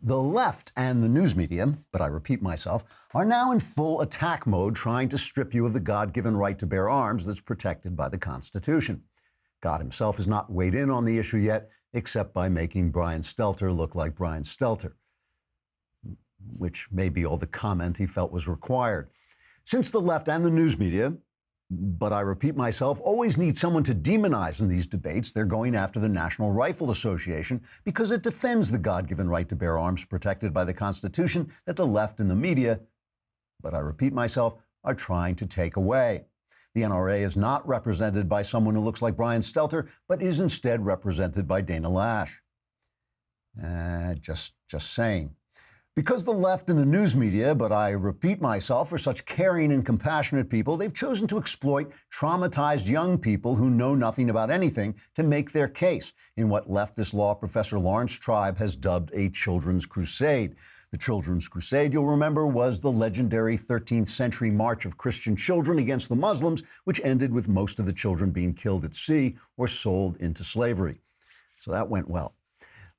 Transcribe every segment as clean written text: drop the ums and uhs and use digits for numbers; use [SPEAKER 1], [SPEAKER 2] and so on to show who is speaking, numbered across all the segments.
[SPEAKER 1] The left and the news media, but I repeat myself, are now in full attack mode trying to strip you of the God-given right to bear arms that's protected by the Constitution. God himself has not weighed in on the issue yet, except by making Brian Stelter look like Brian Stelter, which may be all the comment he felt was required. Since the left and the news media, but I repeat myself, always need someone to demonize in these debates, they're going after the National Rifle Association because it defends the God-given right to bear arms protected by the Constitution that the left and the media, but I repeat myself, are trying to take away. The NRA is not represented by someone who looks like Brian Stelter, but is instead represented by Dana Lash. Just saying. Because the left and the news media, but I repeat myself, are such caring and compassionate people, they've chosen to exploit traumatized young people who know nothing about anything to make their case in what leftist law professor Lawrence Tribe has dubbed a children's crusade. The Children's Crusade, you'll remember, was the legendary 13th century march of Christian children against the Muslims, which ended with most of the children being killed at sea or sold into slavery. So that went well.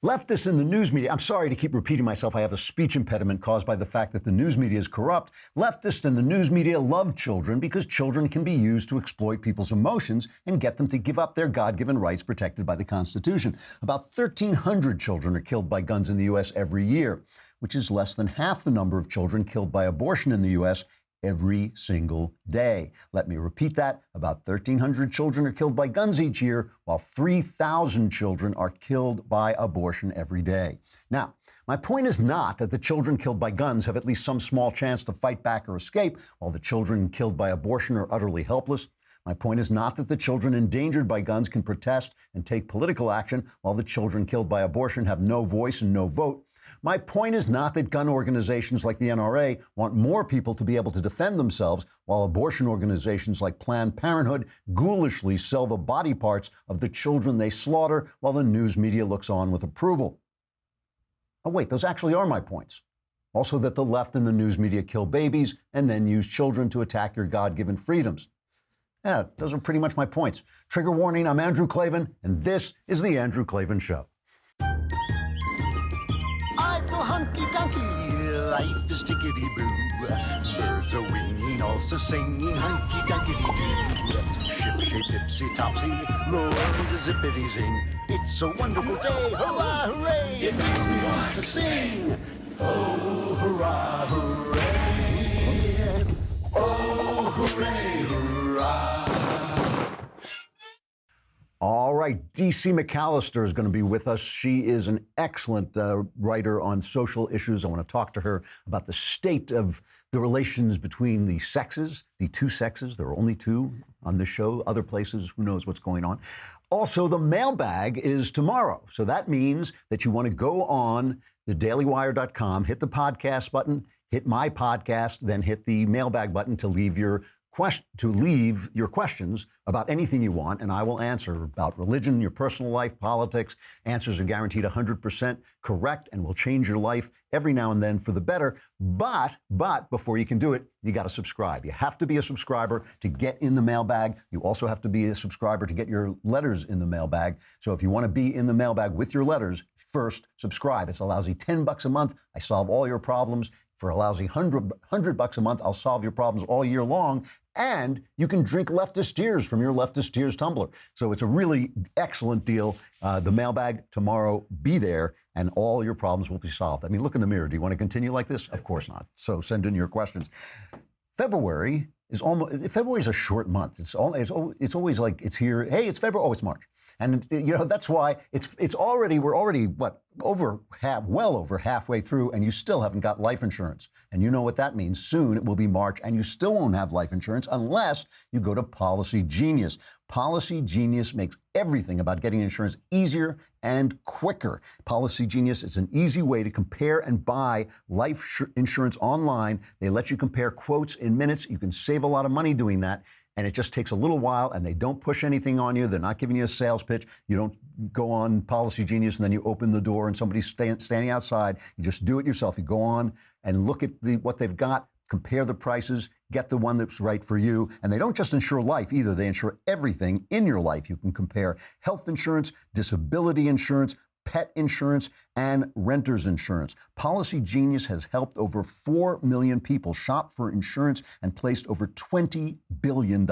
[SPEAKER 1] Leftists in the news media, I'm sorry to keep repeating myself, I have a speech impediment caused by the fact that the news media is corrupt. Leftists and the news media love children because children can be used to exploit people's emotions and get them to give up their God-given rights protected by the Constitution. About 1,300 children are killed by guns in the U.S. every year, which is less than half the number of children killed by abortion in the U.S. every single day. Let me repeat that. About 1,300 children are killed by guns each year, while 3,000 children are killed by abortion every day. Now, my point is not that the children killed by guns have at least some small chance to fight back or escape, while the children killed by abortion are utterly helpless. My point is not that the children endangered by guns can protest and take political action, while the children killed by abortion have no voice and no vote. My point is not that gun organizations like the NRA want more people to be able to defend themselves, while abortion organizations like Planned Parenthood ghoulishly sell the body parts of the children they slaughter while the news media looks on with approval. Oh, wait, those actually are my points. Also that the left and the news media kill babies and then use children to attack your God-given freedoms. Yeah, those are pretty much my points. Trigger warning, I'm Andrew Klavan, and this is The Andrew Klavan Show.
[SPEAKER 2] Hunky-dunky, life is tickety-boo. Birds are winging, also singing hunky-dunky-doo. Ship-shape, tipsy-topsy, the world is zippity-zing. It's a wonderful day, hurrah, hooray! It makes me want to sing. Oh, hurrah, hooray! Oh, hooray, hurrah!
[SPEAKER 1] All right, D.C. McAllister is going to be with us. She is an excellent writer on social issues. I want to talk to her about the state of the relations between the sexes, the two sexes. There are only two on this show. Other places, who knows what's going on. Also, the mailbag is tomorrow. So that means that you want to go on thedailywire.com, hit the podcast button, hit my podcast, then hit the mailbag button to leave your questions about anything you want, and I will answer about religion, your personal life, politics. Answers are guaranteed 100% correct and will change your life every now and then for the better. But before you can do it, you got to subscribe. You have to be a subscriber to get in the mailbag. You also have to be a subscriber to get your letters in the mailbag. So if you want to be in the mailbag with your letters, first subscribe. It's a lousy $10 a month. I solve all your problems. For a lousy $100 a month, I'll solve your problems all year long. And you can drink leftist tears from your leftist tears tumbler. So it's a really excellent deal. The mailbag tomorrow, be there, and all your problems will be solved. I mean, look in the mirror. Do you want to continue like this? Of course not. So send in your questions. February is a short month. It's always like it's here. Hey, it's February. Oh, it's March. And that's why we're already well over halfway through, and you still haven't got life insurance. And you know what that means. Soon it will be March, and you still won't have life insurance unless you go to Policy Genius. Policy Genius makes everything about getting insurance easier and quicker. Policy Genius is an easy way to compare and buy life insurance online. They let you compare quotes in minutes. You can save a lot of money doing that. And it just takes a little while, and they don't push anything on you. They're not giving you a sales pitch. You don't go on Policy Genius and then you open the door and somebody's standing outside. You just do it yourself. You go on and look at what they've got, compare the prices, get the one that's right for you. And they don't just insure life either. They insure everything in your life. You can compare health insurance, disability insurance, pet insurance, and renter's insurance. Policy Genius has helped over 4 million people shop for insurance and placed over $20 billion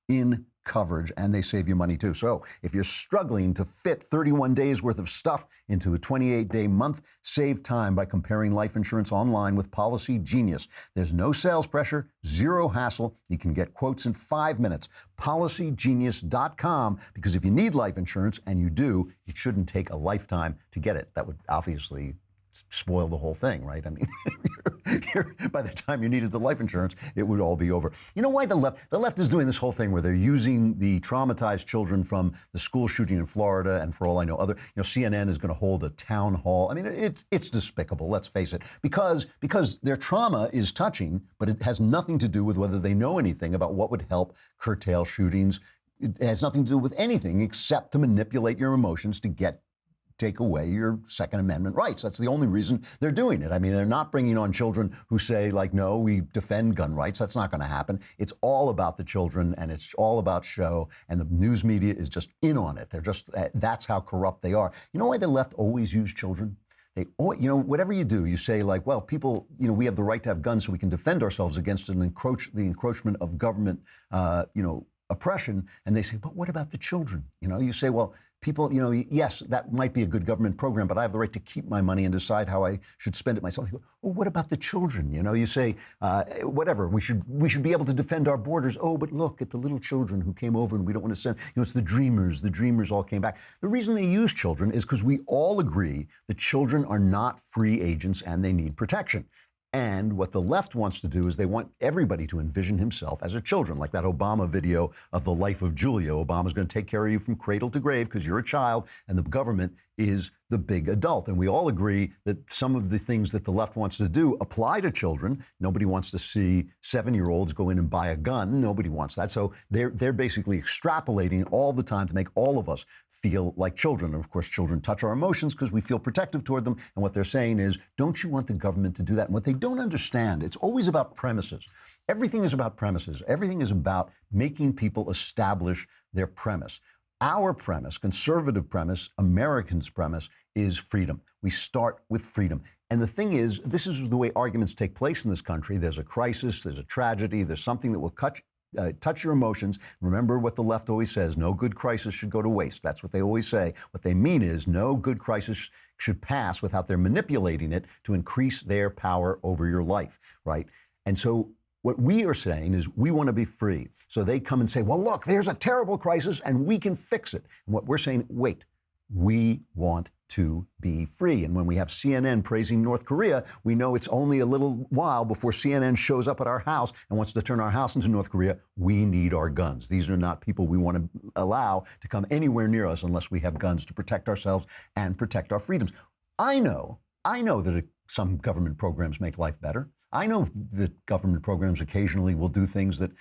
[SPEAKER 1] in coverage, and they save you money too. So if you're struggling to fit 31 days worth of stuff into a 28-day month, save time by comparing life insurance online with Policy Genius. There's no sales pressure, zero hassle. You can get quotes in 5 minutes. PolicyGenius.com, because if you need life insurance, and you do, it shouldn't take a lifetime to get it. That would obviously spoil the whole thing, right? I mean, by the time you needed the life insurance, it would all be over. You know why the left is doing this whole thing where they're using the traumatized children from the school shooting in Florida, and for all I know, CNN is going to hold a town hall. I mean, it's despicable. Let's face it, because their trauma is touching, but it has nothing to do with whether they know anything about what would help curtail shootings. It has nothing to do with anything except to manipulate your emotions to take away your Second Amendment rights. That's the only reason they're doing it. I mean, they're not bringing on children who say, like, no, we defend gun rights. That's not going to happen. It's all about the children, and it's all about show, and the news media is just in on it. That's how corrupt they are. You know why the left always use children? Whatever you do, you say, like, well, people, we have the right to have guns so we can defend ourselves against the encroachment of government, oppression. And they say, but what about the children? You say, well, people, yes, that might be a good government program, but I have the right to keep my money and decide how I should spend it myself. You go, well, what about the children? You say, whatever, we should be able to defend our borders. Oh, but look at the little children who came over and we don't want to send, it's the dreamers. The dreamers all came back. The reason they use children is because we all agree that children are not free agents and they need protection. And what the left wants to do is they want everybody to envision himself as a children, like that Obama video of the life of Julia. Obama's going to take care of you from cradle to grave because you're a child, and the government is the big adult. And we all agree that some of the things that the left wants to do apply to children. Nobody wants to see 7-year-olds go in and buy a gun. Nobody wants that. So they're basically extrapolating all the time to make all of us feel like children. And of course, children touch our emotions because we feel protective toward them. And what they're saying is, don't you want the government to do that? And what they don't understand, it's always about premises. Everything is about premises. Everything is about making people establish their premise. Our premise, conservative premise, Americans' premise, is freedom. We start with freedom. And the thing is, this is the way arguments take place in this country. There's a crisis, there's a tragedy, there's something that will touch your emotions. Remember what the left always says, no good crisis should go to waste. That's what they always say. What they mean is no good crisis should pass without their manipulating it to increase their power over your life, right? And so what we are saying is we want to be free. So they come and say, well, look, there's a terrible crisis and we can fix it. And what we're saying, wait, we want to be free. And when we have CNN praising North Korea, we know it's only a little while before CNN shows up at our house and wants to turn our house into North Korea. We need our guns. These are not people we want to allow to come anywhere near us unless we have guns to protect ourselves and protect our freedoms. I know that some government programs make life better. I know that government programs occasionally will do things that,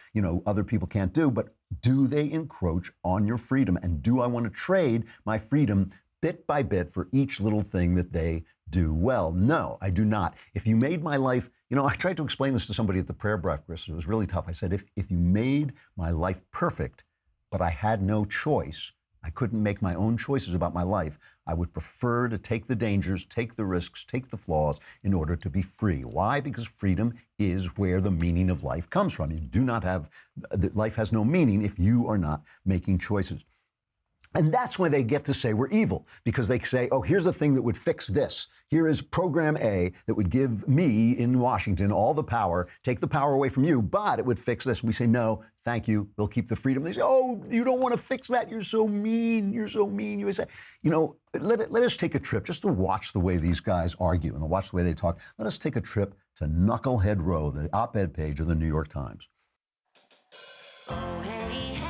[SPEAKER 1] other people can't do, but do they encroach on your freedom? And do I want to trade my freedom bit by bit for each little thing that they do well? No, I do not. If you made my life, I tried to explain this to somebody at the prayer breakfast. It was really tough. I said, if you made my life perfect, but I had no choice, I couldn't make my own choices about my life, I would prefer to take the dangers, take the risks, take the flaws in order to be free. Why? Because freedom is where the meaning of life comes from. Life has no meaning if you are not making choices. And that's when they get to say we're evil, because they say, oh, here's a thing that would fix this. Here is program A that would give me in Washington all the power, take the power away from you, but it would fix this. We say, no, thank you. We'll keep the freedom. They say, oh, you don't want to fix that. You're so mean. You're so mean. You say, let us take a trip just to watch the way these guys argue and to watch the way they talk. Let us take a trip to Knucklehead Row, the op-ed page of the New York Times.
[SPEAKER 3] Oh, hey, hey,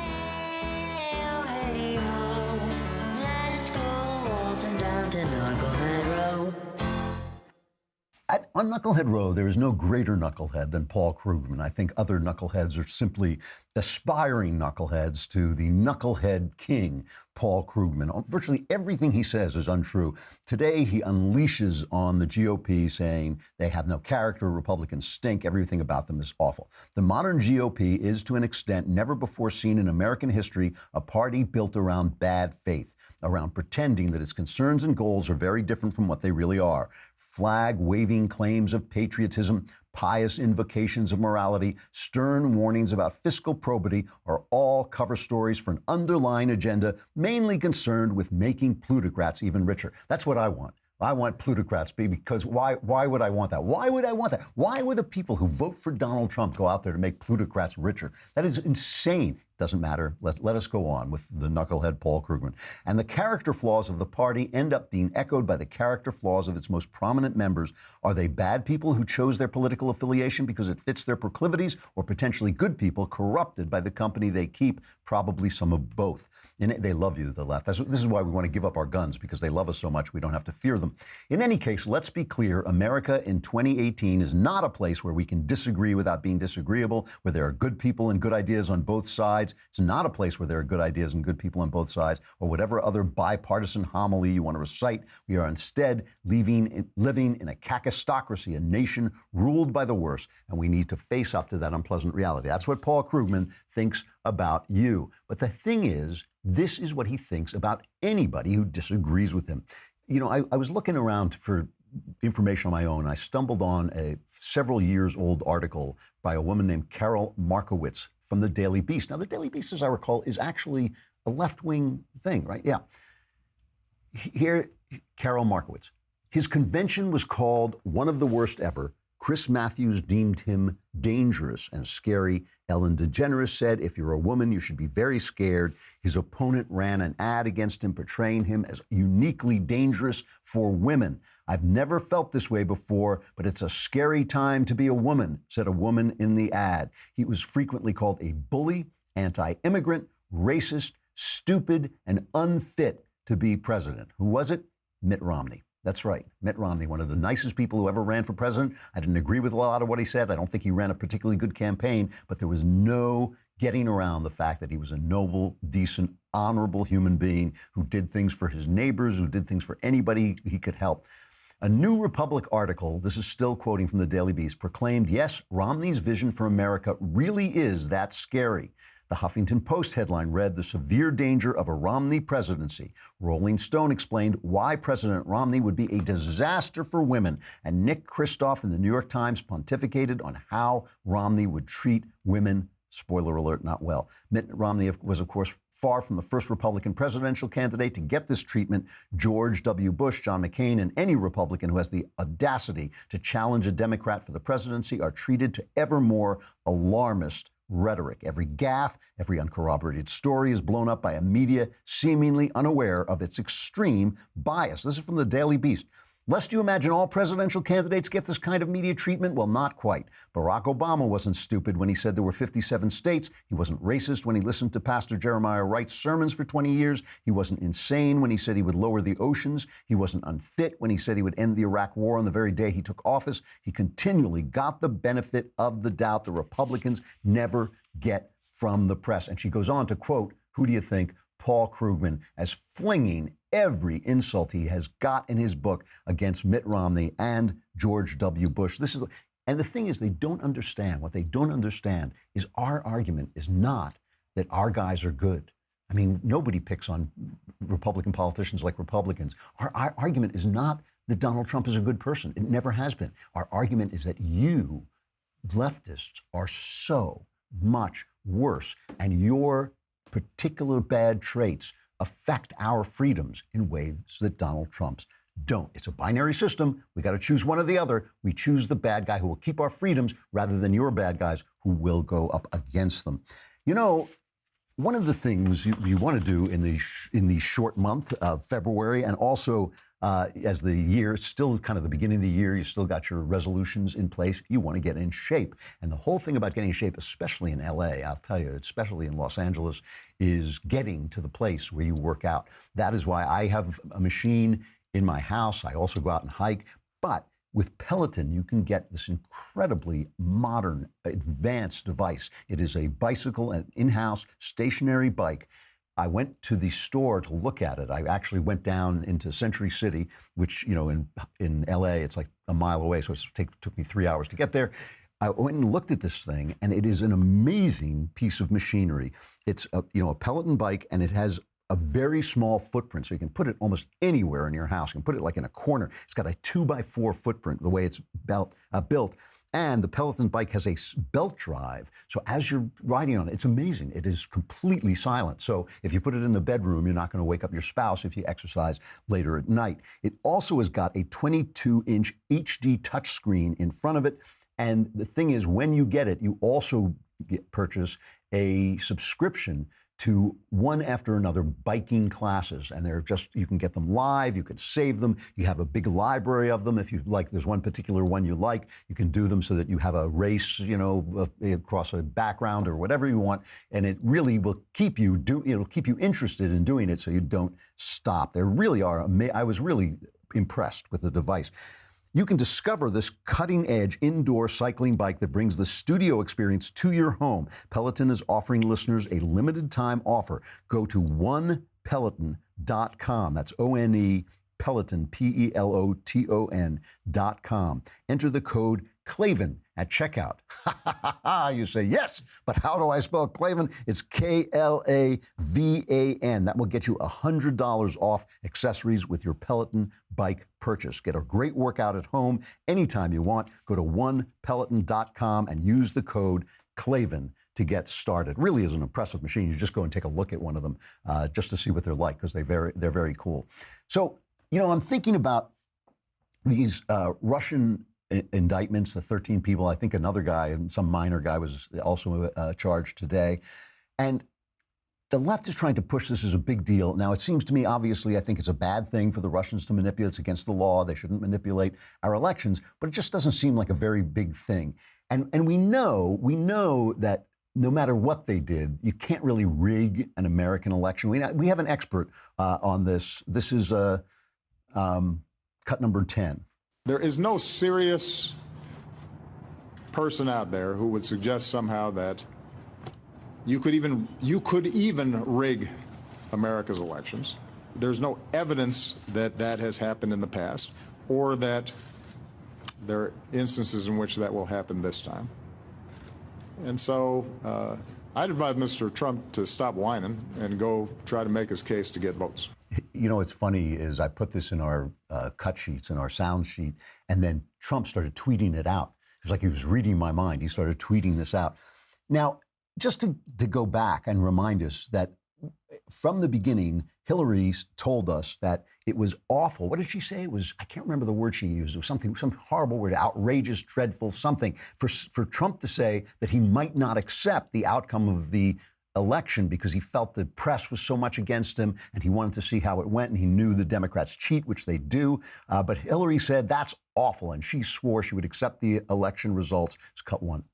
[SPEAKER 3] oh, hey, oh, let's go waltzing down to Knucklehead Row.
[SPEAKER 1] On Knucklehead Row, there is no greater knucklehead than Paul Krugman. I think other knuckleheads are simply aspiring knuckleheads to the knucklehead king, Paul Krugman. Virtually everything he says is untrue. Today, he unleashes on the GOP saying they have no character, Republicans stink, everything about them is awful. The modern GOP is, to an extent never before seen in American history, a party built around bad faith. around pretending that its concerns and goals are very different from what they really are. Flag-waving claims of patriotism, pious invocations of morality, stern warnings about fiscal probity are all cover stories for an underlying agenda mainly concerned with making plutocrats even richer. That's what I want. I want plutocrats because why would I want that? Why would I want that? Why would the people who vote for Donald Trump go out there to make plutocrats richer? That is insane. Doesn't matter. Let us go on with the knucklehead Paul Krugman. And the character flaws of the party end up being echoed by the character flaws of its most prominent members. Are they bad people who chose their political affiliation because it fits their proclivities, or potentially good people corrupted by the company they keep? Probably some of both. And they love you, the left. This is why we want to give up our guns, because they love us so much we don't have to fear them. In any case, let's be clear. America in 2018 is not a place where we can disagree without being disagreeable, where there are good people and good ideas on both sides. It's not a place where there are good ideas and good people on both sides, or whatever other bipartisan homily you want to recite. We are instead living in a kakistocracy, a nation ruled by the worst, and we need to face up to that unpleasant reality. That's what Paul Krugman thinks about you. But the thing is, this is what he thinks about anybody who disagrees with him. You know, I was looking around for information on my own. I stumbled on a several years old article by a woman named Carol Markowitz from the Daily Beast. Now, the Daily Beast, as I recall, is actually a left-wing thing, right? Yeah. Here, Carol Markowitz. His convention was called one of the worst ever. Chris Matthews deemed him dangerous and scary. Ellen DeGeneres said, if you're a woman, you should be very scared. His opponent ran an ad against him, portraying him as uniquely dangerous for women. I've never felt this way before, but it's a scary time to be a woman, said a woman in the ad. He was frequently called a bully, anti-immigrant, racist, stupid, and unfit to be president. Who was it? Mitt Romney. That's right. Mitt Romney, one of the nicest people who ever ran for president. I didn't agree with a lot of what he said. I don't think he ran a particularly good campaign, but there was no getting around the fact that he was a noble, decent, honorable human being who did things for his neighbors, who did things for anybody he could help. A New Republic article, this is still quoting from the Daily Beast, proclaimed, yes, Romney's vision for America really is that scary. The Huffington Post headline read, the severe danger of a Romney presidency. Rolling Stone explained why President Romney would be a disaster for women. And Nick Kristof in the New York Times pontificated on how Romney would treat women, spoiler alert, not well. Mitt Romney was, of course, far from the first Republican presidential candidate to get this treatment. George W. Bush, John McCain, and any Republican who has the audacity to challenge a Democrat for the presidency are treated to ever more alarmist rhetoric. Every gaffe, every uncorroborated story is blown up by a media seemingly unaware of its extreme bias. This is from the Daily Beast. Lest you imagine all presidential candidates get this kind of media treatment? Well, not quite. Barack Obama wasn't stupid when he said there were 57 states. He wasn't racist when he listened to Pastor Jeremiah Wright's sermons for 20 years. He wasn't insane when he said he would lower the oceans. He wasn't unfit when he said he would end the Iraq War on the very day he took office. He continually got the benefit of the doubt the Republicans never get from the press. And she goes on to quote, who do you think? Paul Krugman, as flinging every insult he has got in his book against Mitt Romney and George W. Bush. And the thing is, they don't understand. What they don't understand is our argument is not that our guys are good. I mean, nobody picks on Republican politicians like Republicans. Our argument is not that Donald Trump is a good person. It never has been. Our argument is that you, leftists, are so much worse, and your particular bad traits affect our freedoms in ways that Donald Trump's don't. It's a binary system. We got to choose one or the other. We choose the bad guy who will keep our freedoms rather than your bad guys who will go up against them. You know, one of the things you want to do in the short month of February, and also as the year, still kind of the beginning of the year, you still got your resolutions in place. You want to get in shape. And the whole thing about getting in shape, especially in LA, I'll tell you, especially in Los Angeles, is getting to the place where you work out. That is why I have a machine in my house. I also go out and hike. But with Peloton, you can get this incredibly modern, advanced device. It is a bicycle, an in-house stationary bike. I went to the store to look at it. I actually went down into Century City, which, you know, in LA, it's like a mile away, so it took me 3 hours to get there. I went and looked at this thing, and it is an amazing piece of machinery. It's a Peloton bike, and it has a very small footprint, so you can put it almost anywhere in your house. You can put it like in a corner. It's got a 2x4 footprint, the way it's built. And the Peloton bike has a belt drive. So as you're riding on it, it's amazing. It is completely silent. So if you put it in the bedroom, you're not going to wake up your spouse if you exercise later at night. It also has got a 22-inch HD touchscreen in front of it. And the thing is, when you get it, you also purchase a subscription to one after another biking classes. And they're just, you can get them live, you can save them, you have a big library of them. If you like, there's one particular one you like, you can do them so that you have a race, across a background or whatever you want. And it really will keep you, it'll keep you interested in doing it so you don't stop. They really are, I was really impressed with the device. You can discover this cutting-edge indoor cycling bike that brings the studio experience to your home. Peloton is offering listeners a limited-time offer. Go to onepeloton.com. That's O-N-E, Peloton, Peloton.com. Enter the code Klavan at checkout. You say, yes, but how do I spell Klavan? It's Klavan. That will get you $100 off accessories with your Peloton bike purchase. Get a great workout at home anytime you want. Go to onepeloton.com and use the code Klavan to get started. Really is an impressive machine. You just go and take a look at one of them just to see what they're like, because they're very cool. So, I'm thinking about these Russian indictments, the 13 people. I think another guy, and some minor guy, was also charged today. And the left is trying to push this as a big deal. Now, it seems to me, obviously, I think it's a bad thing for the Russians to manipulate. It's against the law. They shouldn't manipulate our elections. But it just doesn't seem like a very big thing. And we know that no matter what they did, you can't really rig an American election. We have an expert on this. This is cut number 10.
[SPEAKER 4] There is no serious person out there who would suggest somehow that you could even rig America's elections. There's no evidence that that has happened in the past, or that there are instances in which that will happen this time. And so I'd advise Mr. Trump to stop whining and go try to make his case to get votes.
[SPEAKER 1] What's funny is I put this in our cut sheets, in our sound sheet, and then Trump started tweeting it out. It was like he was reading my mind. He started tweeting this out. Now, just to go back and remind us that from the beginning, Hillary told us that it was awful. What did she say? It was, I can't remember the word she used. It was some horrible word, outrageous, dreadful, something. For Trump to say that he might not accept the outcome of the election because he felt the press was so much against him and he wanted to see how it went, and he knew the Democrats cheat, which they do. But Hillary said that's awful, and she swore she would accept the election results. It's cut one.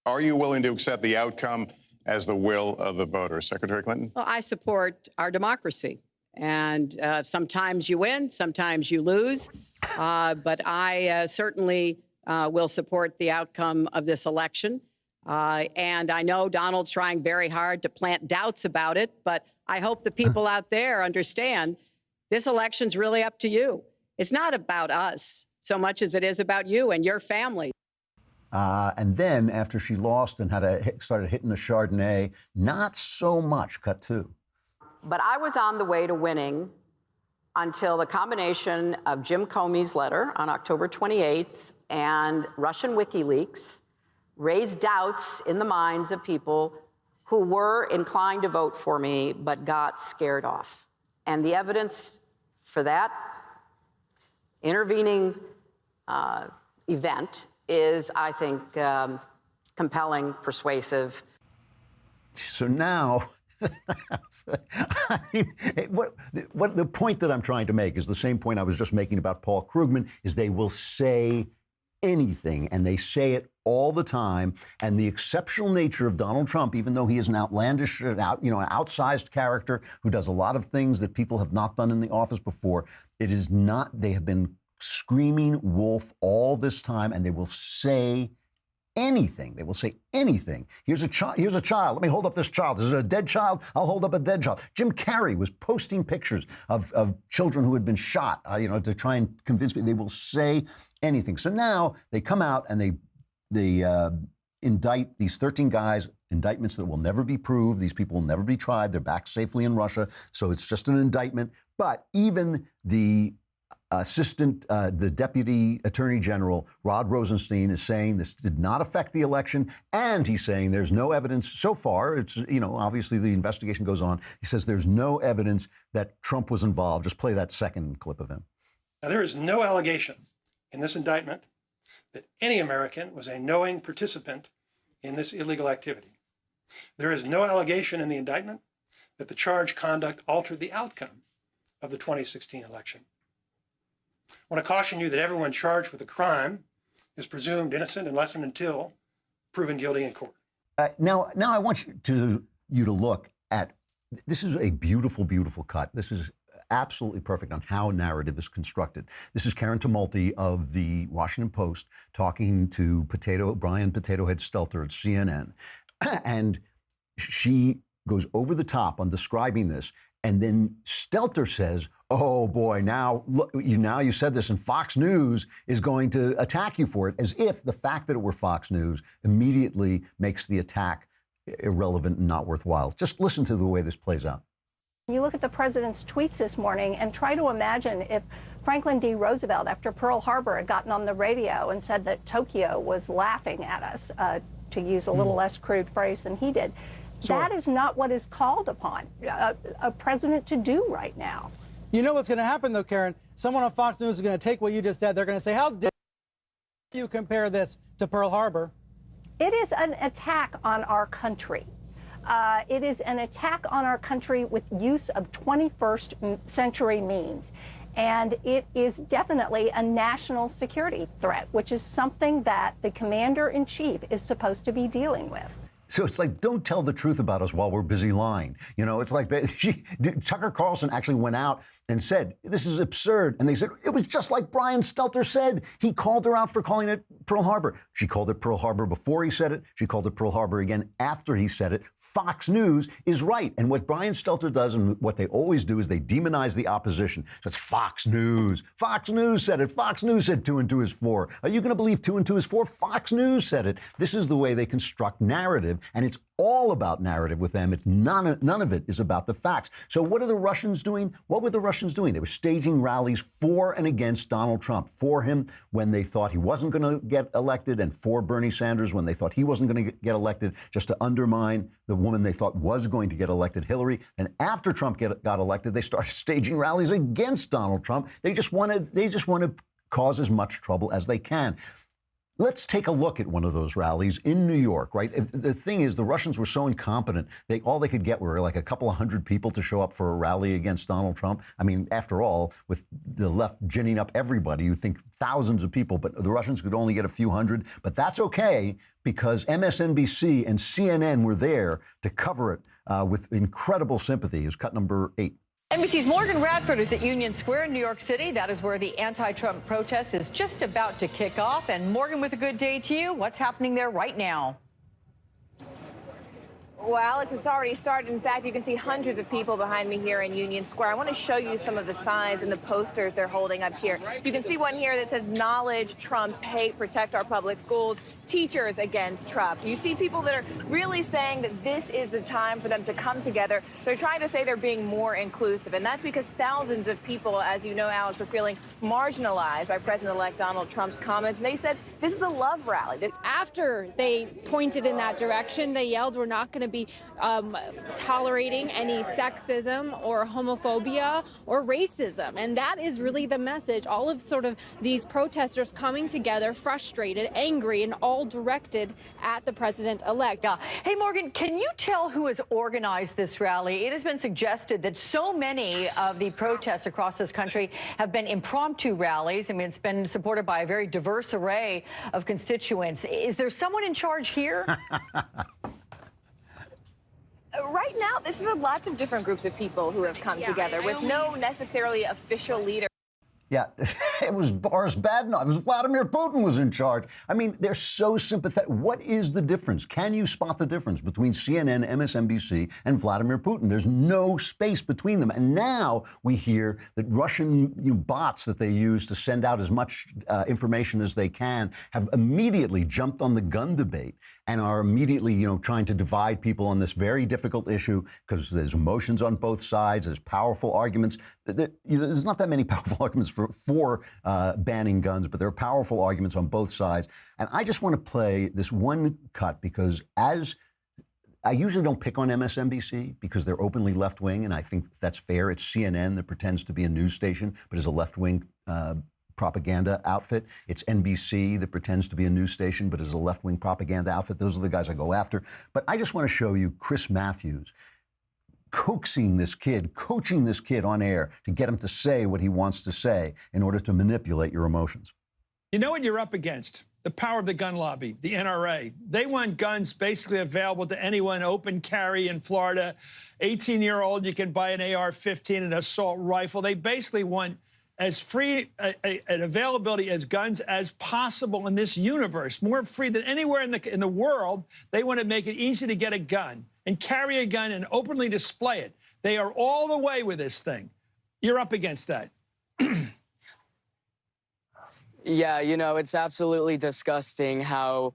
[SPEAKER 5] Are you willing to accept the outcome as the will of the voters, Secretary Clinton?
[SPEAKER 6] Well, I support our democracy. And sometimes you win, sometimes you lose. But I certainly will support the outcome of this election. And I know Donald's trying very hard to plant doubts about it, but I hope the people out there understand this election's really up to you. It's not about us so much as it is about you and your family.
[SPEAKER 1] And then after she lost and started hitting the Chardonnay, not so much, cut two.
[SPEAKER 6] But I was on the way to winning until the combination of Jim Comey's letter on October 28th and Russian WikiLeaks raised doubts in the minds of people who were inclined to vote for me but got scared off. And the evidence for that intervening event is, I think, compelling, persuasive.
[SPEAKER 1] So now, I mean, what the point that I'm trying to make is the same point I was just making about Paul Krugman, is they will say anything, and they say it all the time. And the exceptional nature of Donald Trump, even though he is an outlandish, an outsized character who does a lot of things that people have not done in the office before, it is not, they have been screaming wolf all this time, and they will say anything. They will say anything. Here's a child. Here's a child. Let me hold up this child. Is it a dead child? I'll hold up a dead child. Jim Carrey was posting pictures of children who had been shot, to try and convince me. They will say anything. So now they come out and they indict these 13 guys indictments that will never be proved. These people will never be tried. They're back safely in Russia. So it's just an indictment. But even the the deputy attorney general, Rod Rosenstein, is saying this did not affect the election. And he's saying there's no evidence so far. It's, obviously the investigation goes on. He says there's no evidence that Trump was involved. Just play that second clip of him.
[SPEAKER 7] Now, there is no allegation in this indictment that any American was a knowing participant in this illegal activity. There is no allegation in the indictment that the charged conduct altered the outcome of the 2016 election. I want to caution you that everyone charged with a crime is presumed innocent unless and until proven guilty in court.
[SPEAKER 1] Now I want you to look at, this is a beautiful, beautiful cut. This is absolutely perfect on how narrative is constructed. This is Karen Tumulty of the Washington Post talking to Brian Potato Head Stelter at CNN. And she goes over the top on describing this. And then Stelter says, oh boy, now look, you said this, and Fox News is going to attack you for it, as if the fact that it were Fox News immediately makes the attack irrelevant and not worthwhile. Just listen to the way this plays out.
[SPEAKER 8] You look at the president's tweets this morning and try to imagine if Franklin D. Roosevelt, after Pearl Harbor, had gotten on the radio and said that Tokyo was laughing at us, to use a little less crude phrase than he did. Sure. That is not what is called upon a president to do right now.
[SPEAKER 9] You know what's going to happen, though, Karen? Someone on Fox News is going to take what you just said. They're going to say, how dare you compare this to Pearl Harbor?
[SPEAKER 8] It is an attack on our country. It is an attack on our country with use of 21st century means. And it is definitely a national security threat, which is something that the commander-in-chief is supposed to be dealing with.
[SPEAKER 1] So it's like, don't tell the truth about us while we're busy lying. It's like Tucker Carlson actually went out and said, this is absurd. And they said, it was just like Brian Stelter said. He called her out for calling it Pearl Harbor. She called it Pearl Harbor before he said it. She called it Pearl Harbor again after he said it. Fox News is right. And what Brian Stelter does, and what they always do, is they demonize the opposition. So it's Fox News. Fox News said it. Fox News said 2 and 2 is 4. Are you going to believe 2 and 2 is 4? Fox News said it. This is the way they construct narrative. And it's all about narrative with them. It's none of it is about the facts. So what are the Russians doing? What were the Russians doing? They were staging rallies for and against Donald Trump, for him when they thought he wasn't going to get elected, and for Bernie Sanders when they thought he wasn't going to get elected, just to undermine the woman they thought was going to get elected, Hillary. And after Trump got elected, they started staging rallies against Donald Trump. They just want to cause as much trouble as they can. Let's take a look at one of those rallies in New York, right? The thing is, the Russians were so incompetent, all they could get were like a couple of hundred people to show up for a rally against Donald Trump. I mean, after all, with the left ginning up everybody, you think thousands of people, but the Russians could only get a few hundred. But that's okay, because MSNBC and CNN were there to cover it with incredible sympathy. Is cut number 8.
[SPEAKER 10] NBC's Morgan Radford is at Union Square in New York City. That is where the anti-Trump protest is just about to kick off. And Morgan, with a good day to you, what's happening there right now?
[SPEAKER 11] Well, it's already started. In fact, you can see hundreds of people behind me here in Union Square. I want to show you some of the signs and the posters they're holding up here. You can see one here that says, "Acknowledge Trump's hate, protect our public schools, teachers against Trump." You see people that are really saying that this is the time for them to come together. They're trying to say they're being more inclusive, and that's because thousands of people, as you know, Alex, are feeling marginalized by President-elect Donald Trump's comments. And they said this is a love rally.
[SPEAKER 12] After they pointed in that direction, they yelled, "We're not going to be tolerating any sexism or homophobia or racism." And that is really the message. All of sort of these protesters coming together, frustrated, angry, and all directed at the president-elect.
[SPEAKER 10] Yeah. Hey, Morgan, can you tell who has organized this rally? It has been suggested that so many of the protests across this country have been impromptu rallies. I mean, it's been supported by a very diverse array of constituents. Is there someone in charge here?
[SPEAKER 11] Right now, this is lots of different groups of people who have come together with no necessarily official leader.
[SPEAKER 1] Yeah. It was Boris Badenoch. It was Vladimir Putin was in charge. I mean, they're so sympathetic. What is the difference? Can you spot the difference between CNN, MSNBC, and Vladimir Putin? There's no space between them. And now we hear that Russian bots that they use to send out as much information as they can have immediately jumped on the gun debate and are immediately, trying to divide people on this very difficult issue because there's emotions on both sides. There's powerful arguments. There's not that many powerful arguments for banning guns, but there are powerful arguments on both sides. And I just want to play this one cut because I usually don't pick on MSNBC because they're openly left-wing, and I think that's fair. It's CNN that pretends to be a news station, but is a left-wing propaganda outfit. It's NBC that pretends to be a news station, but is a left-wing propaganda outfit. Those are the guys I go after. But I just want to show you Chris Matthews coaxing this kid, coaching this kid on air to get him to say what he wants to say in order to manipulate your emotions.
[SPEAKER 13] You know what you're up against? The power of the gun lobby, the NRA. They want guns basically available to anyone, open carry in Florida. 18-year-old, you can buy an AR-15, an assault rifle. They basically want as free an availability as guns as possible in this universe, more free than anywhere in the world. They want to make it easy to get a gun and carry a gun and openly display it. They are all the way with this thing. You're up against that.
[SPEAKER 14] Yeah, it's absolutely disgusting how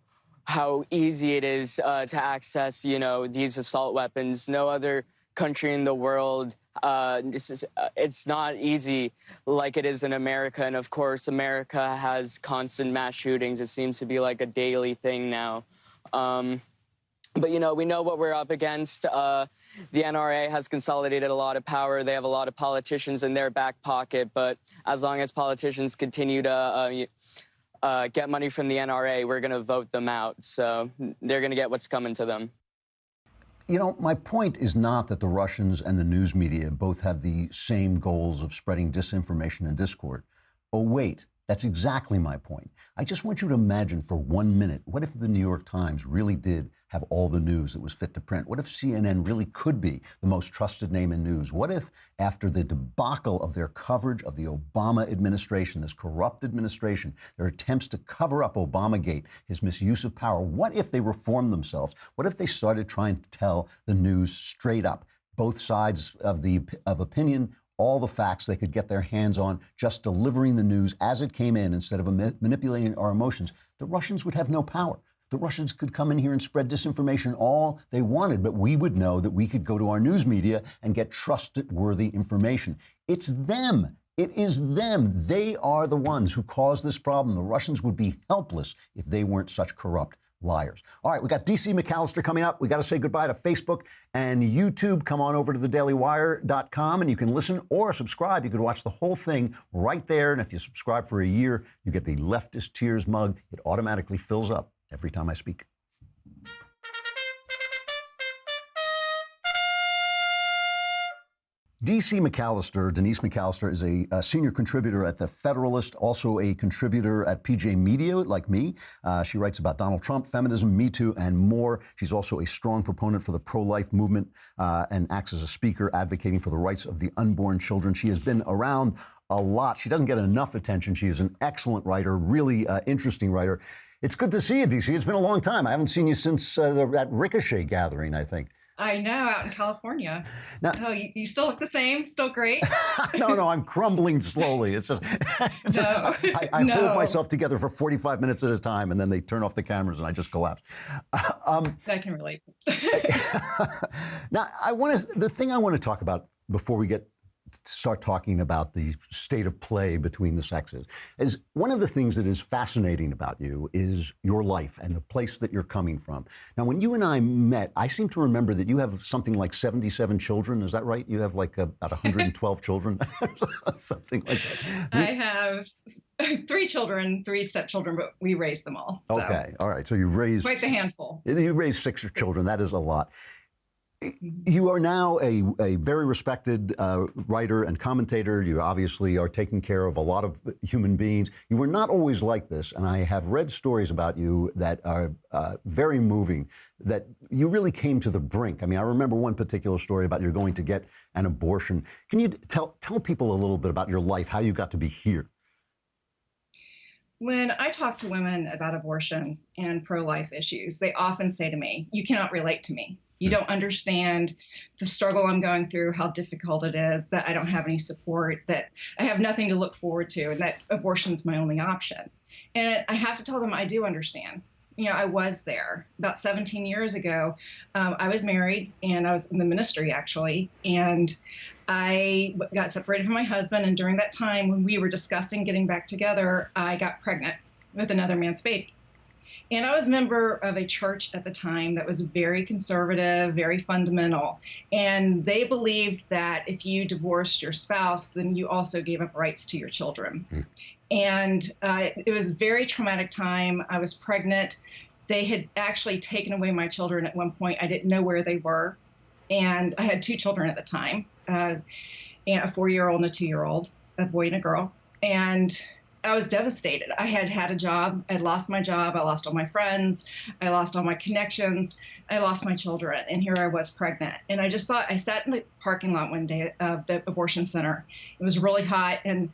[SPEAKER 14] easy it is to access, these assault weapons. No other country in the world, it's not easy like it is in America. And of course, America has constant mass shootings. It seems to be like a daily thing now. But, we know what we're up against. The NRA has consolidated a lot of power. They have a lot of politicians in their back pocket. But as long as politicians continue to get money from the NRA, we're going to vote them out. So they're going to get what's coming to them.
[SPEAKER 1] My point is not that the Russians and the news media both have the same goals of spreading disinformation and discord. Oh, wait. That's exactly my point. I just want you to imagine for 1 minute, what if the New York Times really did have all the news that was fit to print? What if CNN really could be the most trusted name in news? What if after the debacle of their coverage of the Obama administration, this corrupt administration, their attempts to cover up Obamagate, his misuse of power, what if they reformed themselves? What if they started trying to tell the news straight up, both sides of opinion, all the facts they could get their hands on, just delivering the news as it came in instead of manipulating our emotions? The Russians would have no power. The Russians could come in here and spread disinformation all they wanted, but we would know that we could go to our news media and get trustworthy information. It's them. It is them. They are the ones who caused this problem. The Russians would be helpless if they weren't such corrupt liars. All right, we got DC McAllister coming up. We got to say goodbye to Facebook and YouTube. Come on over to thedailywire.com and you can listen or subscribe. You can watch the whole thing right there. And if you subscribe for a year, you get the Leftist Tears mug. It automatically fills up every time I speak. DC McAllister, Denise McAllister, is a senior contributor at The Federalist, also a contributor at PJ Media, like me. She writes about Donald Trump, feminism, Me Too, and more. She's also a strong proponent for the pro-life movement and acts as a speaker advocating for the rights of the unborn children. She has been around a lot. She doesn't get enough attention. She is an excellent writer, really interesting writer. It's good to see you, DC. It's been a long time. I haven't seen you since that Ricochet gathering, I think.
[SPEAKER 15] I know, out in California. Now, oh, you still look the same, still great.
[SPEAKER 1] No, I'm crumbling slowly. It's just, I hold myself together for 45 minutes at a time, and then they turn off the cameras, and I just collapse.
[SPEAKER 15] I can relate.
[SPEAKER 1] Now, the thing I want to talk about before we start talking about the state of play between the sexes is one of the things that is fascinating about you is your life and the place that you're coming from. Now, when you and I met, I seem to remember that you have something like 77 children. Is that right? You have like about 112 children, something like that.
[SPEAKER 15] I have 3 children, 3 stepchildren, but we raised them all. So.
[SPEAKER 1] Okay. All right. So you've raised
[SPEAKER 15] quite the handful.
[SPEAKER 1] You raised 6 children. That is a lot. You are now a very respected writer and commentator. You obviously are taking care of a lot of human beings. You were not always like this, and I have read stories about you that are very moving, that you really came to the brink. I mean, I remember one particular story about you're going to get an abortion. Can you tell people a little bit about your life, how you got to be here?
[SPEAKER 15] When I talk to women about abortion and pro-life issues, they often say to me, "You cannot relate to me. You don't understand the struggle I'm going through, how difficult it is, that I don't have any support, that I have nothing to look forward to, and that abortion's my only option." And I have to tell them I do understand. You know, I was there about 17 years ago. I was married and I was in the ministry actually. And I got separated from my husband. And during that time, when we were discussing getting back together, I got pregnant with another man's baby. And I was a member of a church at the time that was very conservative, very fundamental. And they believed that if you divorced your spouse, then you also gave up rights to your children. And it was a very traumatic time. I was pregnant. They had actually taken away my children at one point. I didn't know where they were. And I had 2 children at the time, and a 4-year-old and a 2-year-old, a boy and a girl. And I was devastated. I had a job. I'd lost my job. I lost all my friends. I lost all my connections. I lost my children. And here I was pregnant. And I just thought, I sat in the parking lot one day of the abortion center. It was really hot. And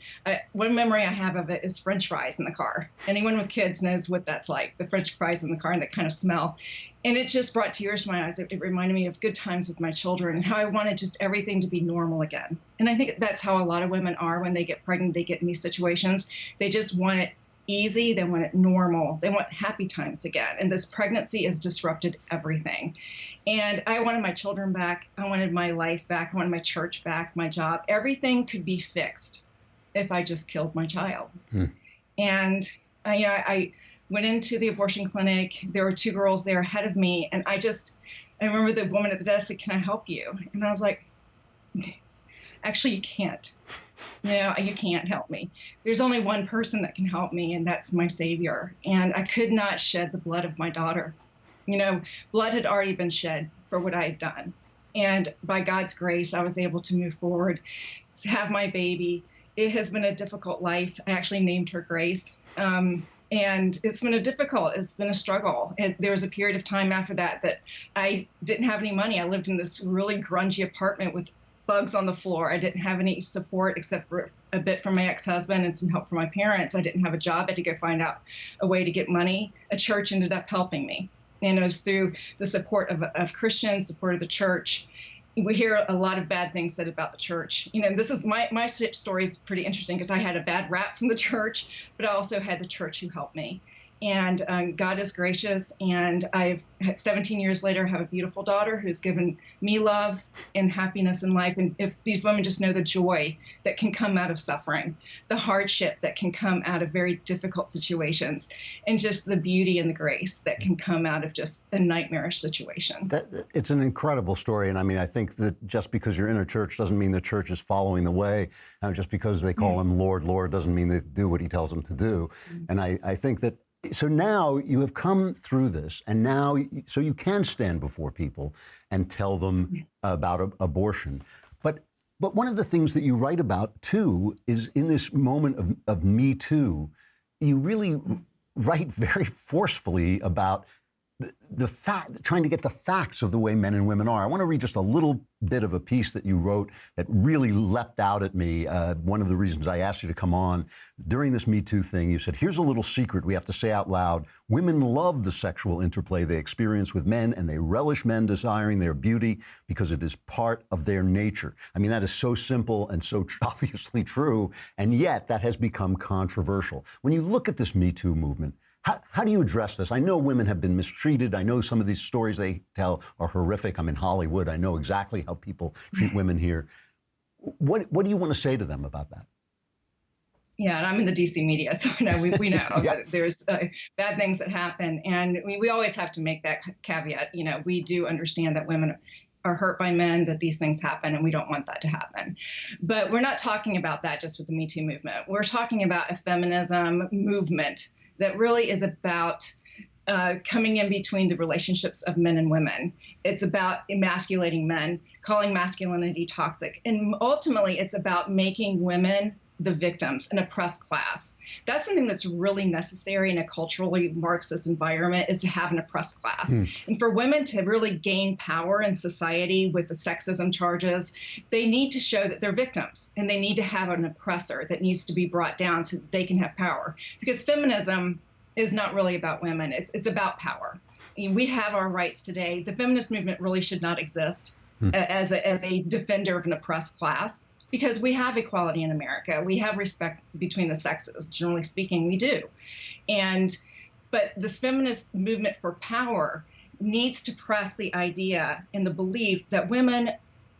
[SPEAKER 15] one memory I have of it is French fries in the car. Anyone with kids knows what that's like, the French fries in the car and that kind of smell. And it just brought tears to my eyes. It reminded me of good times with my children and how I wanted just everything to be normal again. And I think that's how a lot of women are when they get pregnant, they get in these situations. They just want it easy. They want it normal. They want happy times again. And this pregnancy has disrupted everything. And I wanted my children back. I wanted my life back. I wanted my church back, my job. Everything could be fixed if I just killed my child. And I went into the abortion clinic. There were 2 girls there ahead of me. And I remember the woman at the desk said, "Can I help you?" And I was like, "Actually, you can't. You can't help me. There's only one person that can help me, and that's my Savior." And I could not shed the blood of my daughter. Blood had already been shed for what I had done. And by God's grace, I was able to move forward, to have my baby. It has been a difficult life. I actually named her Grace. And it's been it's been a struggle. There was a period of time after that I didn't have any money. I lived in this really grungy apartment with bugs on the floor. I didn't have any support except for a bit from my ex-husband and some help from my parents. I didn't have a job. I had to go find out a way to get money. A church ended up helping me. And it was through the support of Christians, support of the church. We hear a lot of bad things said about the church. This is my story is pretty interesting because I had a bad rap from the church, but I also had the church who helped me. And God is gracious. And I've 17 years later have a beautiful daughter who's given me love and happiness in life. And if these women just know the joy that can come out of suffering, the hardship that can come out of very difficult situations, and just the beauty and the grace that can come out of just a nightmarish situation.
[SPEAKER 1] It's an incredible story. And I mean, I think that just because you're in a church doesn't mean the church is following the way. Just because they call him Lord, Lord doesn't mean they do what he tells them to do. And I think that so now you have come through this, and now so you can stand before people and tell them about abortion. But one of the things that you write about too is in this moment of Me Too, you really write very forcefully about trying to get the facts of the way men and women are. I want to read just a little bit of a piece that you wrote that really leapt out at me. One of the reasons I asked you to come on during this Me Too thing, you said, "Here's a little secret we have to say out loud. Women love the sexual interplay they experience with men, and they relish men desiring their beauty because it is part of their nature." I mean, that is so simple and so obviously true, and yet that has become controversial. When you look at this Me Too movement, how do you address this? I know women have been mistreated. I know some of these stories they tell are horrific. I'm in Hollywood. I know exactly how people treat women here. What do you want to say to them about that?
[SPEAKER 15] Yeah, and I'm in the DC media, so we know that there's bad things that happen. And we always have to make that caveat. We do understand that women are hurt by men, that these things happen, and we don't want that to happen. But we're not talking about that just with the Me Too movement. We're talking about a feminism movement that really is about coming in between the relationships of men and women. It's about emasculating men, calling masculinity toxic. And ultimately, it's about making women the victims, an oppressed class. That's something that's really necessary in a culturally Marxist environment, is to have an oppressed class. And for women to really gain power in society with the sexism charges, they need to show that they're victims, and they need to have an oppressor that needs to be brought down so that they can have power. Because feminism is not really about women, it's about power. We have our rights today. The feminist movement really should not exist as a defender of an oppressed class, because we have equality in America. We have respect between the sexes. Generally speaking, we do. But this feminist movement for power needs to press the idea and the belief that women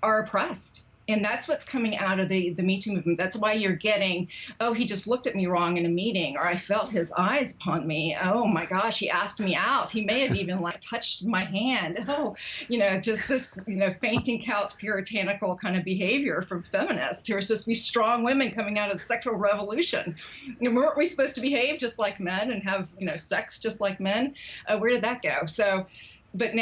[SPEAKER 15] are oppressed. And that's what's coming out of the Me Too movement. That's why you're getting, oh, he just looked at me wrong in a meeting, or I felt his eyes upon me. Oh my gosh, he asked me out. He may have even like touched my hand. Oh, just this, fainting couch puritanical kind of behavior from feminists who are supposed to be strong women coming out of the sexual revolution. And weren't we supposed to behave just like men and have, sex just like men? Where did that go? But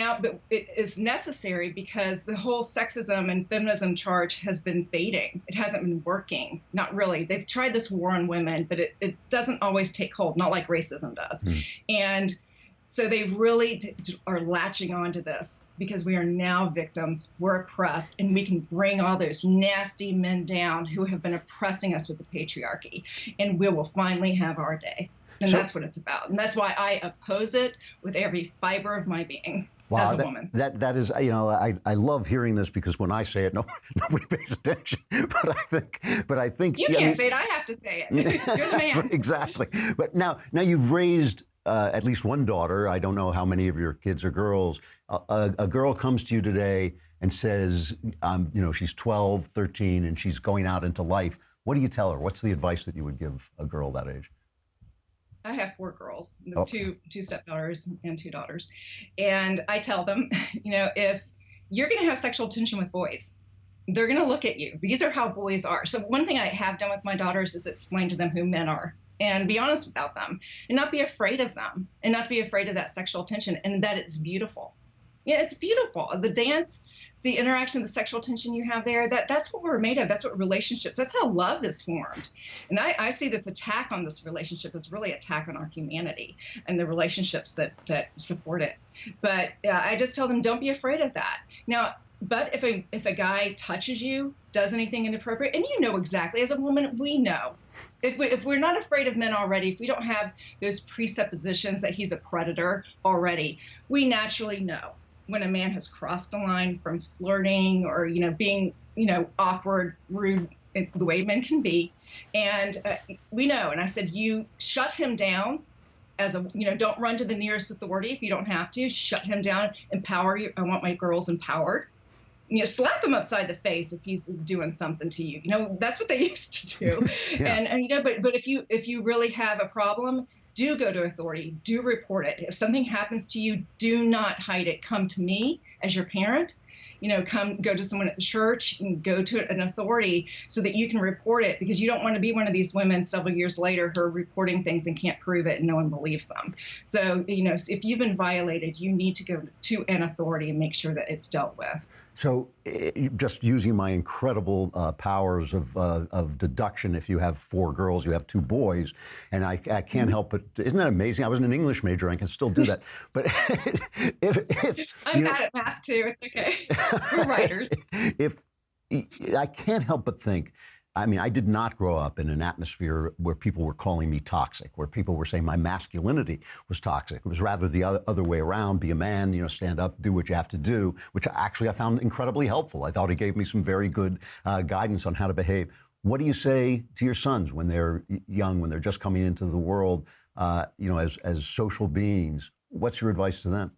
[SPEAKER 15] it is necessary because the whole sexism and feminism charge has been fading. It hasn't been working. Not really. They've tried this war on women, but it doesn't always take hold, not like racism does. And so they really are latching onto this because we are now victims, we're oppressed, and we can bring all those nasty men down who have been oppressing us with the patriarchy, and we will finally have our day. And that's what it's about. And that's why I oppose it with every fiber of my being as a woman.
[SPEAKER 1] That is, I love hearing this, because when I say it, nobody pays attention. But I think
[SPEAKER 15] you can't say it. I have to say it. You're the man.
[SPEAKER 1] Right, exactly. But now you've raised at least one daughter. I don't know how many of your kids are girls. A girl comes to you today and says, she's 12, 13, and she's going out into life. What do you tell her? What's the advice that you would give a girl that age?
[SPEAKER 15] I have 4 girls, two stepdaughters and 2 daughters. And I tell them, if you're going to have sexual tension with boys, they're going to look at you. These are how boys are. So one thing I have done with my daughters is explain to them who men are and be honest about them and not be afraid of them and not be afraid of that sexual tension, and that it's beautiful. Yeah, it's beautiful. The dance, the interaction, the sexual tension you have there, that's what we're made of. That's what relationships, that's how love is formed. And I see this attack on this relationship as really an attack on our humanity and the relationships that support it. But I just tell them, don't be afraid of that. Now, but if a guy touches you, does anything inappropriate, and you know exactly, as a woman, we know. If we're not afraid of men already, if we don't have those presuppositions that he's a predator already, we naturally know when a man has crossed the line from flirting or, being, awkward, rude, the way men can be. And we know. And I said, you shut him down don't run to the nearest authority if you don't have to. Shut him down, empower you. I want my girls empowered. Slap him upside the face if he's doing something to you. That's what they used to do. Yeah. And but if you really have a problem, do go to authority, do report it. If something happens to you, do not hide it. Come to me as your parent, go to someone at the church and go to an authority so that you can report it, because you don't want to be one of these women several years later who are reporting things and can't prove it and no one believes them. So, if you've been violated, you need to go to an authority and make sure that it's dealt with.
[SPEAKER 1] So just using my incredible powers of deduction, if you have 4 girls, you have 2 boys, and I can't help but, isn't that amazing? I was an English major, I can still do that. But
[SPEAKER 15] I'm bad at math too, it's okay. We're writers.
[SPEAKER 1] I can't help but think, I did not grow up in an atmosphere where people were calling me toxic, where people were saying my masculinity was toxic. It was rather the other way around. Be a man, stand up, do what you have to do, which actually I found incredibly helpful. I thought it gave me some very good guidance on how to behave. What do you say to your sons when they're young, when they're just coming into the world, as social beings? What's your advice to them?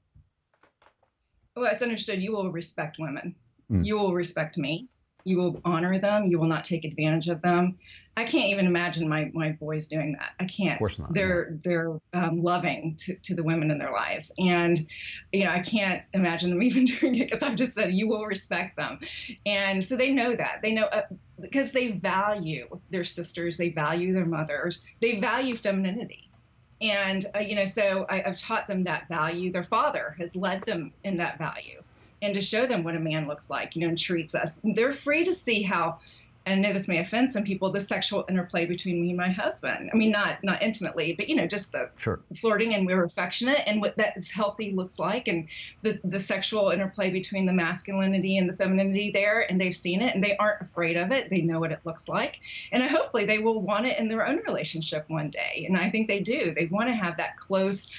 [SPEAKER 15] Well, it's understood. You will respect women. You will respect me. You will honor them. You will not take advantage of them. I can't even imagine my boys doing that. I can't. Of course not. They're loving to the women in their lives. And, I can't imagine them even doing it, because I've just said, you will respect them. And so they know that. They know because they value their sisters. They value their mothers. They value femininity. And, so I've taught them that value. Their father has led them in that value, and to show them what a man looks like, and treats us. They're free to see how and I know this may offend some people, the sexual interplay between me and my husband. I mean, not intimately, but, you know, just the flirting, and we're affectionate, and what that is healthy looks like, and the sexual interplay between the masculinity and the femininity there, and they've seen it, and they aren't afraid of it. They know what it looks like. And hopefully they will want it in their own relationship one day. And I think they do. They want to have that close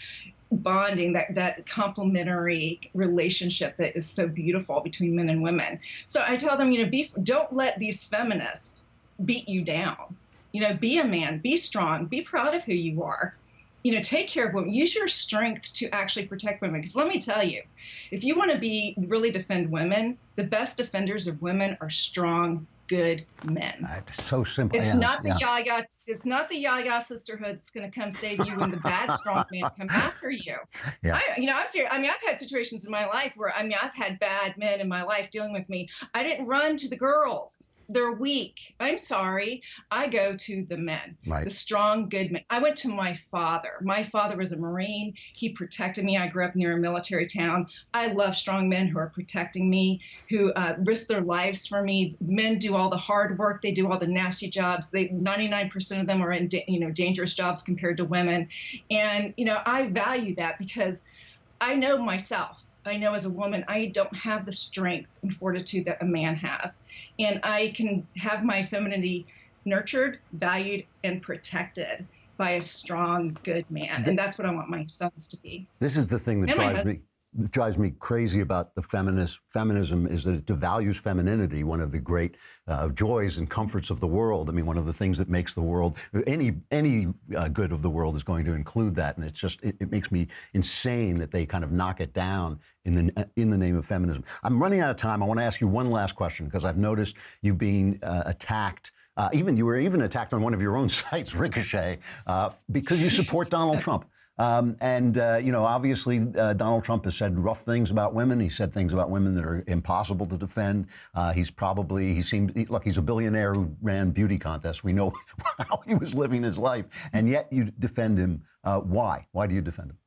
[SPEAKER 15] bonding, that complementary relationship that is so beautiful between men and women. So I tell them, you know, don't let these feminists beat you down. You know, be a man, be strong, be proud of who you are. You know, take care of women. Use your strength to actually protect women. Because let me tell you, if you want to really defend women, the best defenders of women are strong, good men.
[SPEAKER 1] It's so simple.
[SPEAKER 15] It's not the Yaya. It's not the Yaya sisterhood that's going to come save you when the bad strong men come after you.
[SPEAKER 1] Yeah.
[SPEAKER 15] I'm serious. I mean, I've had situations in my life where I've had bad men in my life dealing with me. I didn't run to the girls. They're weak. I'm sorry. I go to the men, the strong, good men. I went to my father. My father was a Marine. He protected me. I grew up near a military town. I love strong men who are protecting me, who risk their lives for me. Men do all the hard work. They do all the nasty jobs. 99% of them are in dangerous jobs compared to women. And, you know, I value that because I know myself. I know as a woman, I don't have the strength and fortitude that a man has. And I can have my femininity nurtured, valued, and protected by a strong, good man. And that's what I want my sons to be.
[SPEAKER 1] This is the thing that drives me crazy about the feminism is that it devalues femininity, one of the great joys and comforts of the world. I mean, one of the things that makes the world, any good of the world is going to include that. And it's just, it makes me insane that they kind of knock it down in the name of feminism. I'm running out of time. I want to ask you one last question, because I've noticed you being attacked. You were even attacked on one of your own sites, Ricochet, because you support Donald Trump. Obviously, Donald Trump has said rough things about women. He said things about women that are impossible to defend. He's a billionaire who ran beauty contests. We know how he was living his life, and yet you defend him. Why? Why do you defend him?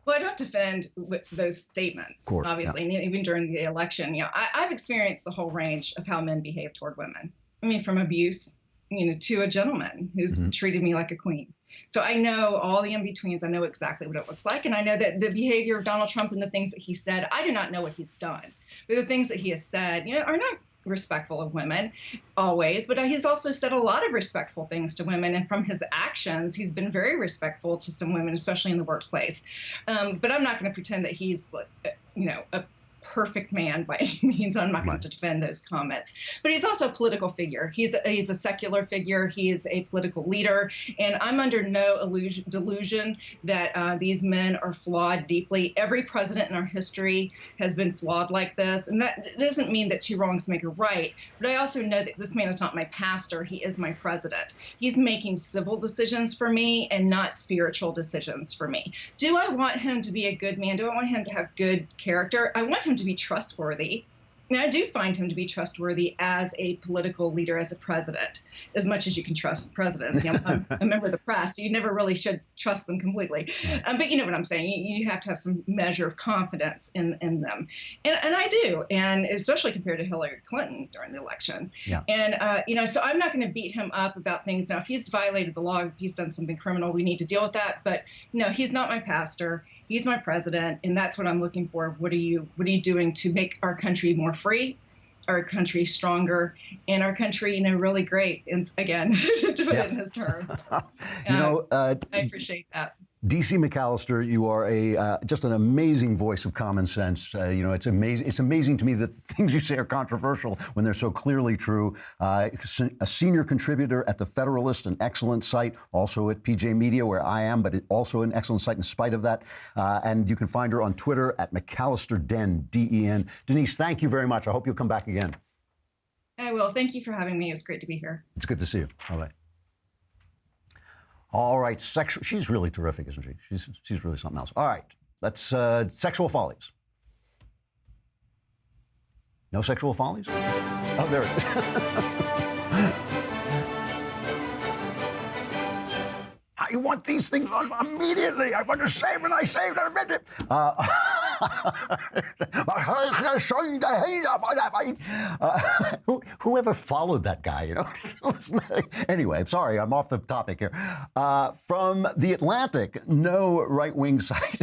[SPEAKER 15] Well, I don't defend those statements,
[SPEAKER 1] course,
[SPEAKER 15] obviously, and even during the election. You know, I've experienced the whole range of how men behave toward women. I mean, from abuse, to a gentleman who's treated me like a queen. So I know all the in-betweens. I know exactly what it looks like. And I know that the behavior of Donald Trump and the things that he said, I do not know what he's done. But the things that he has said, are not respectful of women always. But he's also said a lot of respectful things to women. And from his actions, he's been very respectful to some women, especially in the workplace. But I'm not going to pretend that he's, a perfect man by any means. I'm not going to defend those comments. But he's also a political figure. He's a secular figure. He is a political leader. And I'm under no delusion that these men are flawed deeply. Every president in our history has been flawed like this. And that doesn't mean that two wrongs make a right. But I also know that this man is not my pastor. He is my president. He's making civil decisions for me and not spiritual decisions for me. Do I want him to be a good man? Do I want him to have good character? I want him to be trustworthy. And I do find him to be trustworthy as a political leader, as a president, as much as you can trust presidents. I'm a member of the press, so you never really should trust them completely. But you know what I'm saying. You have to have some measure of confidence in them. And I do, and especially compared to Hillary Clinton during the election. Yeah. And, so I'm not going to beat him up about things. Now, if he's violated the law, if he's done something criminal, we need to deal with that. But no, he's not my pastor. He's my president, and that's what I'm looking for. What are you doing to make our country more free, our country stronger, and our country, really great? And again, to put it in his terms. I appreciate that. D.C. McAllister, you are just an amazing voice of common sense. It's amazing. It's amazing to me that things you say are controversial when they're so clearly true. A senior contributor at The Federalist, an excellent site, also at PJ Media, where I am, but also an excellent site in spite of that. And you can find her on Twitter at McAllisterDen, D-E-N. Denise, thank you very much. I hope you'll come back again. I will. Thank you for having me. It was great to be here.
[SPEAKER 1] It's good to see you. All right. All right, she's really terrific, isn't she? She's really something else. All right, let's sexual follies. No sexual follies? Oh, there it is. I want these things immediately. I want to save, and I saved. I read it. Whoever followed that guy, you know? Anyway, I'm sorry, I'm off the topic here. From The Atlantic, no right-wing site.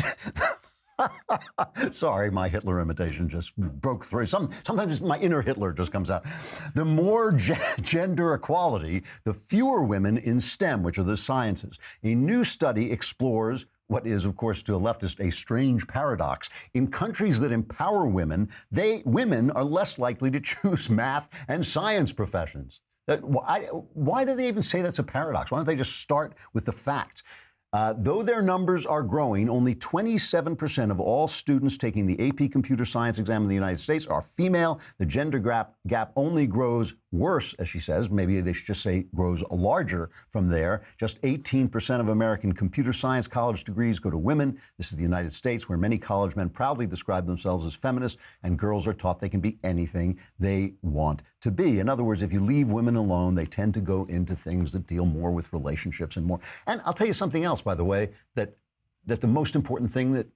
[SPEAKER 1] Sorry, my Hitler imitation just broke through. Sometimes my inner Hitler just comes out. The more gender equality, the fewer women in STEM, which are the sciences. A new study explores what is, of course, to a leftist, a strange paradox. In countries that empower women, women are less likely to choose math and science professions. Why do they even say that's a paradox? Why don't they just start with the facts? Though their numbers are growing, only 27% of all students taking the AP Computer Science exam in the United States are female. The gender gap only grows worse, as she says. Maybe they should just say grows larger from there. Just 18% of American computer science college degrees go to women. This is the United States, where many college men proudly describe themselves as feminists, and girls are taught they can be anything they want to be. In other words, if you leave women alone, they tend to go into things that deal more with relationships and more. And I'll tell you something else, by the way, that the most important thing that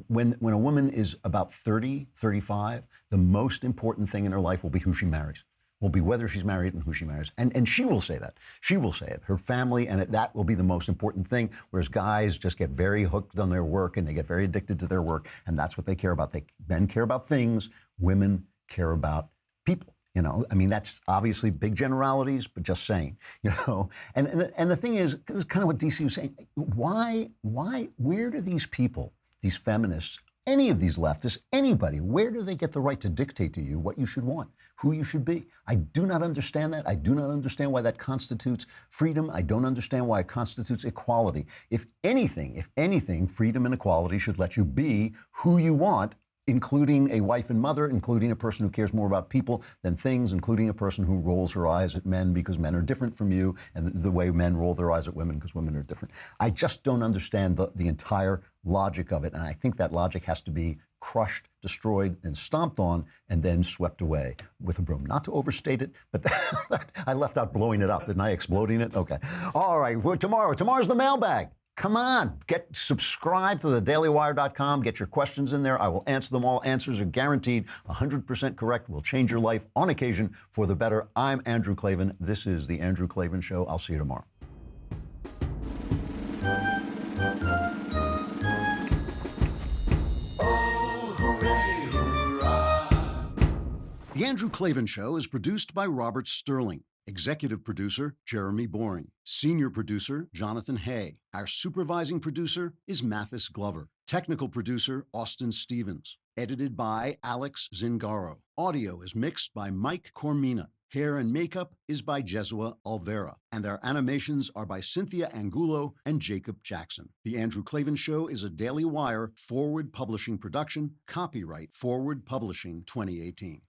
[SPEAKER 1] when a woman is about 30, 35, the most important thing in her life will be who she marries. Will be whether she's married and who she marries. And she will say that. She will say it. Her family, and that will be the most important thing, whereas guys just get very hooked on their work and they get very addicted to their work, and that's what they care about. Men care about things, women care about people. You know, I mean, that's obviously big generalities, but just saying, you know. And the thing is, this is kind of what DC was saying. Where do these people, these feminists, any of these leftists, anybody, where do they get the right to dictate to you what you should want, who you should be? I do not understand that. I do not understand why that constitutes freedom. I don't understand why it constitutes equality. If anything, freedom and equality should let you be who you want, including a wife and mother, including a person who cares more about people than things, including a person who rolls her eyes at men because men are different from you, and the way men roll their eyes at women because women are different. I just don't understand the entire logic of it, and I think that logic has to be crushed, destroyed, and stomped on, and then swept away with a broom. Not to overstate it, but I left out blowing it up, didn't I? Exploding it? Okay. All right, tomorrow's the mailbag. Come on, subscribe to thedailywire.com. Get your questions in there. I will answer them all. Answers are guaranteed 100% correct. Will change your life on occasion for the better. I'm Andrew Klavan. This is The Andrew Klavan Show. I'll see you tomorrow. The Andrew Klavan Show is produced by Robert Sterling. Executive producer, Jeremy Boring. Senior producer, Jonathan Hay. Our supervising producer is Mathis Glover. Technical producer, Austin Stevens. Edited by Alex Zingaro. Audio is mixed by Mike Cormina. Hair and makeup is by Jesua Alvera. And our animations are by Cynthia Angulo and Jacob Jackson. The Andrew Klavan Show is a Daily Wire Forward Publishing production. Copyright Forward Publishing 2018.